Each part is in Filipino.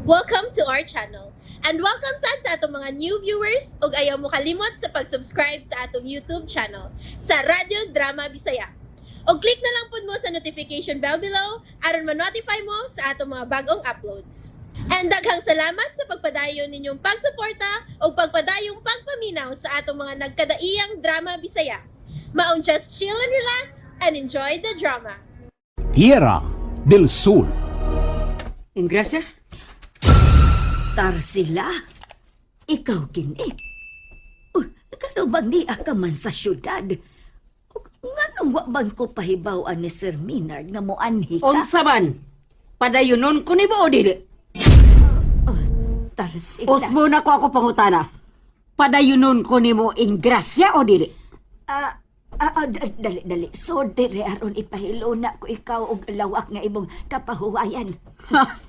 Welcome to our channel. And welcome sa atong mga new viewers ug ayaw mo kalimot sa pag-subscribe sa atong YouTube channel sa Radio Drama Bisaya. O click na lang pud mo sa notification bell below aron ma-notify mo sa atong mga bagong uploads. And daghang salamat sa pagpadayon ninyong pagsuporta o pagpadayong pagpaminaw sa atong mga nagkadaiyang Drama Bisaya. Maong just chill and relax and enjoy the drama. Tierra del Sur. Ingrasya? Tarsila, ikaw gini. Kano bang niya ka man sa syudad? Nganong wa bang ko pahibaw ni Sir Minard nga mo anhi ka? Unsa man? Padayunon ko ni mo o dili? Tarsila. Usmo na ko ako pangutana. Padayunon ko ni mo ingrasya o dili? Dali. So, dire aron ipahilo na ko ikaw og lawak nga imong kapahuwayan. Ha?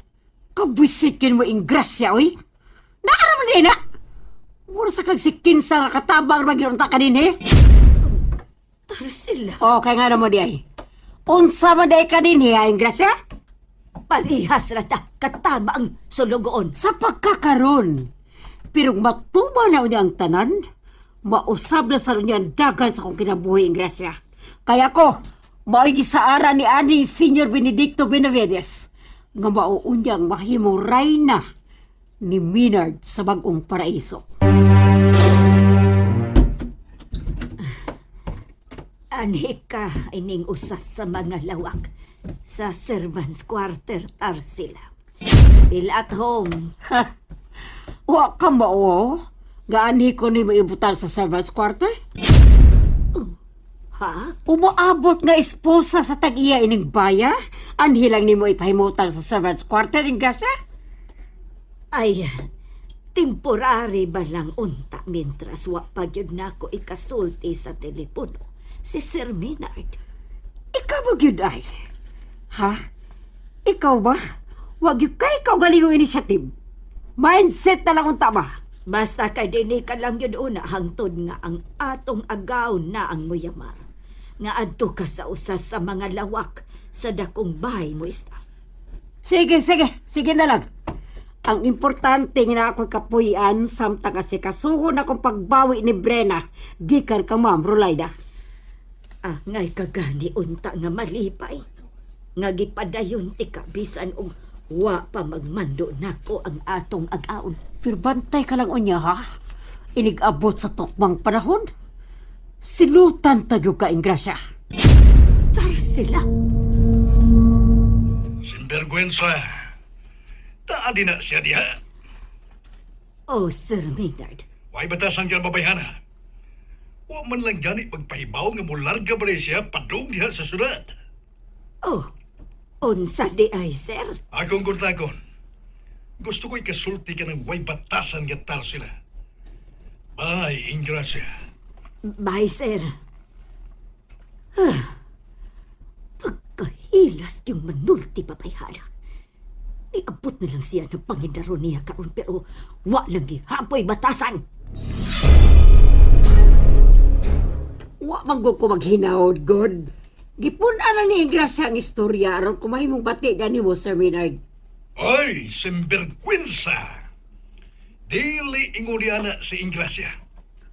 Kabwisit kin mo ingrasya, oy? Naaraman din na! Mura sa kagsikin sa katabang magyunta ka din, eh? Tarsila. Okay nga na mo di ay. Unsa man day ka din, eh, ingrasya? Palihas rata katabang sulugoon. Sa pagkakaroon. Pero matuba na niya ang tanan, mausab na sa niya ang dagan sa kong kinabuhi, ingrasya. Kaya ko, maigi sa ara ni Aning Senior Benedicto Benavides, nga mauunyang mahimong rayna ni Minard sa bagong paraiso. Anhi ka ining usas sa mga lawak sa servants quarter, Tarsila. Feel at home. Ha? Wa ka mao? Gaani ko ni maibutang sa servants quarter? Ha? Umaabot nga esposa sa tag-iya ining baya? Anhi lang ni mo ipahimutang sa servants quarter, ingrasya? Ay, temporary ba lang unta mintras wa pa gyud nako ikasulti sa telepono si Sir Minard. Ikaw ba gyud ay? Ha? Ikaw ba? Wag gyud kay ikaw galingong initiative. Mindset na lang unta ba? Basta kay dini ka lang yun una hangtod nga ang atong agaw na ang muyamar. Nga adto ka sa usas sa mga lawak sa dakong bahay mo ista. Sige na lang. Ang importante nga na ako'y kapuyan samtang kasi kasuhon akong pagbawi ni Brenna gikan ka Ma'am Rolayda. Ngay kagani unta nga malipay. Nga gipadayon ti kabisan og wa pa magmando nako ang atong agaon. Pero bantay ka lang unya ha? Inig-abot sa tukmang panahon. Silutan tayo ka, ingrasya. Tarsila. Sinvergüenza. Taadi na siya diha. Oh, Sir Maynard. Way batasang dyan babayhana. Wa man lang gani pagpahibaw nga mularga ba rin siya padung diha sa sulat. Oh, unsa di ay, sir? Akong kuntakon. Gusto ko ikasulti ka ng way batasan nga Tarsila. Bye, Ingrasya. Bye, sir. Pagkahilas yung manulti papayhala. Iabot na lang siya ng pangindaro niya karon pero wa lang gihapoy batasan. Wa manggo ko maghinahod, God. Gipuna lang ni ingrasya ang istorya aron kumahimong bati gani mo, Sir Maynard. Ay, sinvergüenza. Dili ingoliana si Ingrasya.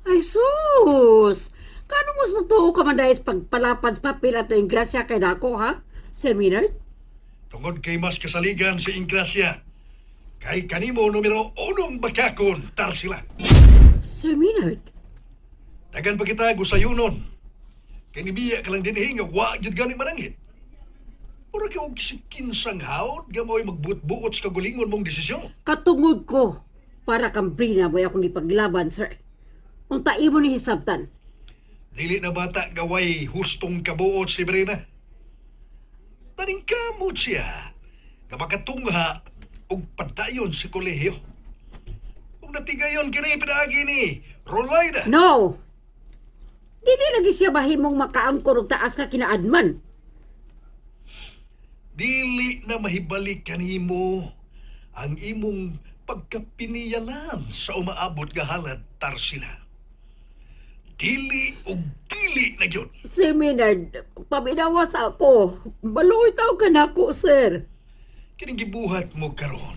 Ay, sus! Kano mas matuo ka man dahil sa pagpalapad sa papel at ingrasya kay dako, ha? Sir Maynard? Tungod kay mas kasaligan si Ingrasya. Kay kanimo numero 1 bakakon, Tarsila. Sir Maynard? Dagan pa kita gusayunon. Kay nibiya ka lang din nga wa jud gani manangit. Mura ka og sikinsang haod nga mo'y magbuot-buot sa kagulingon mong desisyon. Katungod ko para kang Brina boy akong ipaglaban, sir. Unta imo ni hisabtan. Dili na bata gaway hustong kabuot si Brina. Taning kamot siya. Kapakatungha og padayon sa kolehiyo. Kung natigayon kini pinaagi ni Rolayda. No! Dili lagi siya mahimong makaangkor og taas ka kinaadman. Dili na mahibalik kanimo ang imong pagkapiniyalan sa umaabot nga halad, Tarsila. Dili og dili na yun. Sir Maynard, paminawas ako. Baloy tao ka na ko, sir. Kining gibuhat mo karon.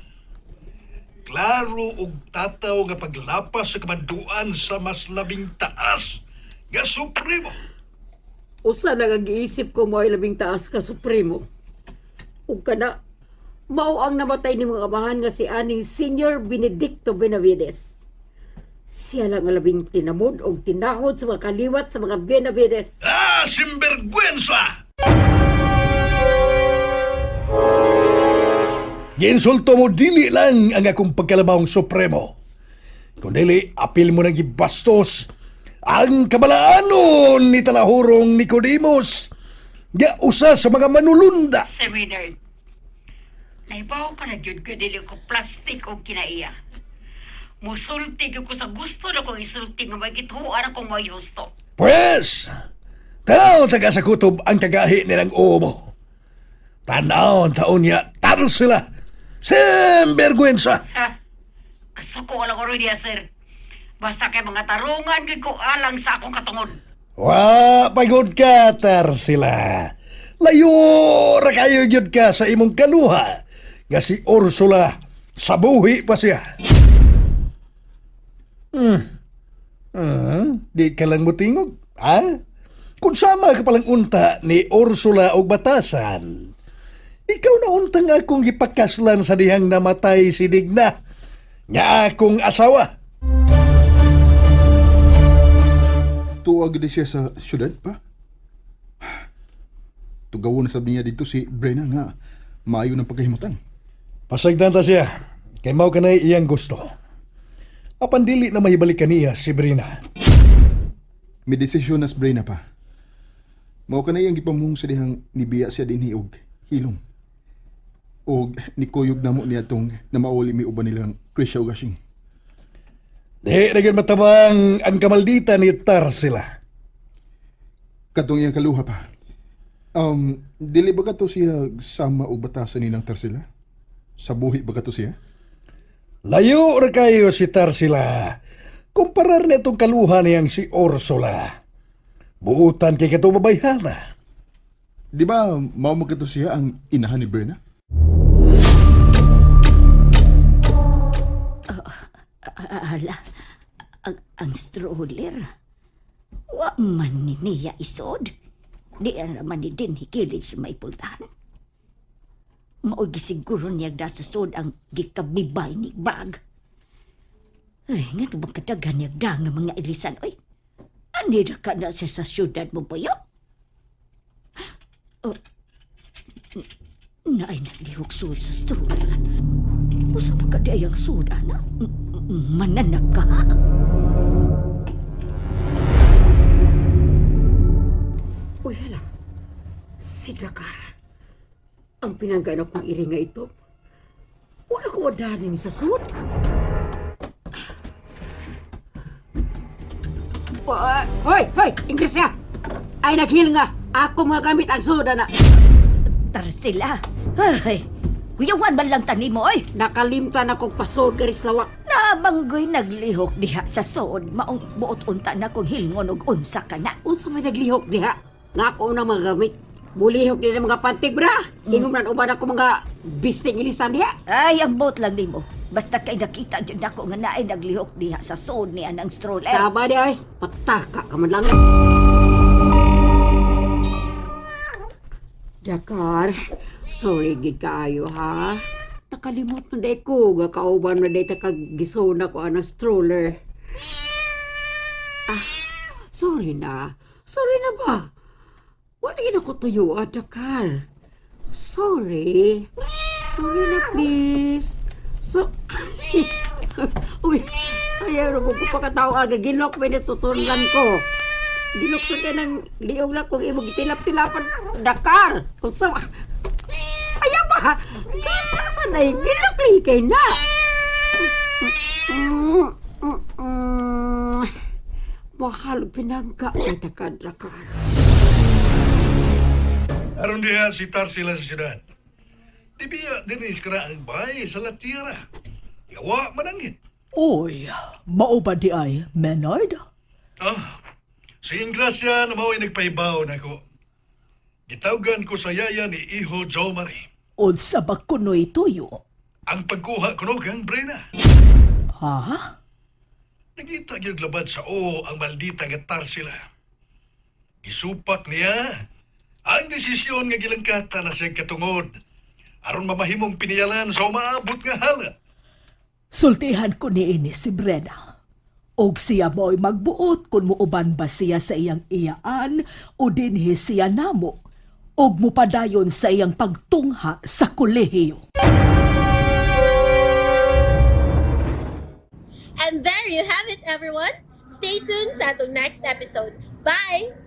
klaro og tataw nga paglapas sa kamanduan sa mas labing taas nga supremo. Usa lang ang giisip ko mo ay labing taas ka supremo. Ug kana, mao ang namatay ni mga amahan nga si aning Senior Benedicto Benavides. Siya lang ang labing tinamod o tinahod sa mga kaliwat sa mga Benavides. Sinvergüenza! Ginsulto mo dili lang ang akong pagkalabahong supremo. Kung dili, apil mo nang gibastos ang kabalaanon ni Talahurong Nicodemus nga usa sa mga manulunda. Sir Maynard, naibaw ka na jud ka dili ko plastic o kinaiya. Musulti ko sa gusto na kong isulti nga magituan akong may husto. Pues, tanaw taga sa kutob ang kagahi nilang umo. Tanaw taon niya, taro sila. Sinvergüenza! Ha? Kasuko ko lang ko rin niya, sir. Basta kay mga tarungan kay ko alang sa akong katungod. Wa, pagod ka, tar sila. Layo ra kayo gyud ka sa imong kaluha. Nga si Ursula, sa buhi pa siya. Di ka lang mutingog, ha? Kung sama ka palang unta ni Ursula og batasan, ikaw na untang akong ipakaslan sa dihang namatay si Digna, nga akong asawa. Tuwag di siya sa syudad pa. Tugawon na sabi niya dito si Brenna nga maayo ng pagkahimutan. Pasagdan ta siya, kay mao kanay iyang gusto. Apan dili na mahibalik kaniya si Brina. May desisyon na si Brenna pa. Mao ka na iyang gipamung sa dihang nibiya siya dinhi og hilom. Og nikuyog namo niya tong na mauli mi uban nilang Krisha ug Ashing. Di na gyud matabang ang kamaldita ni Tar sila. Katong iyang kaluha pa. Dili ba kato siya sama og batasan ni ng Tarsila? Sa buhi ba kato siya? Layo ra kayo si Tar sila. Kumparar na itong kaluha niyang si Ursula. Buutan kay kato babayhana. Di ba mao mo kato siya ang inahan ni Brenna? Ala, ang stroller. Wa man ni niya isod. Di naman ni din hikilid sa may pultahan. Maogi siguro niya da sa sod ang gikabibay ni bag. Ay, nga ito bang katagan niya da nga mga ilisan? Ay, anida ka na siya sa syudad mo ba yun? Oh, naay naglihok sud sa stroller. Usa pa ka di ayang sud, anak? Mananak ka, ha? Uy, hala. Si Dakar. Ang pinangganak kong iri nga ito. Wala ko wadalin sa sud. Hoy! Ingresya! Ay, naghil nga. Ako mga gamit ang soda na. Tarsila. Ay, kuyawan man lang tani mo, ay. Nakalimtan akong pasod garis lawak. Nabanggoy naglihok diha sa sood. Maong buot unta na kong hilngon og unsa ka na. Unsa may naglihok diha? Nga ako na mga gamit. Bulihok din ang mga pantig, bra. Ingom na uban ako mga bisting ilisan diha. Ay, ambot lang ni mo. Basta kay nakita dyan ako nga naay naglihok diha sa sood ni anang stroller. Sama di ay. Pataka ka man lang. Dakar, sorry gid kaayo ha. Nakalimot man day ko, nga kauban na day takagisona ko anang stroller. Sorry na. Sorry na ba? Wala yun ako tuyo, Dakar. Sorry. Sorry na, please. Uy, ayaw na ko pakatawa aga. Ginok may natutunan ko. Ginok sa ng liog lang kung imong itilap-tilapan. Dakar! Kung sa... Ayaw ba? Saan na yung ginok kay na? Mahal pinangga kay Dakar. Aron diha si Tar sila sa siyudad. Di biya din iskara ang bahay sa latira. Yawa manangit. Oy, mao ba di ay, Menard? Si Ingracia na mao'y nagpaibaw na ko. Gitawgan ko sa yaya ni Iho Joe Marie. Unsa ba kunoy tuyo? Ang pagkuha ko no kang Brina. Ha? Nakita yung labad sa ang maldita nga Tarsila. Isupak niya ang desisyon nga gilangkata na siyang katungod aron mamahimong piniyalan sa umaabot nga hala. Sultihan ko niini si Brena. Og siya mo'y magbuot kung muuban ba siya sa iyang iyaan o dinhi siya namo. Og mupadayon sa iyang pagtungha sa kolehiyo. And there you have it, everyone. Stay tuned sa atong next episode. Bye!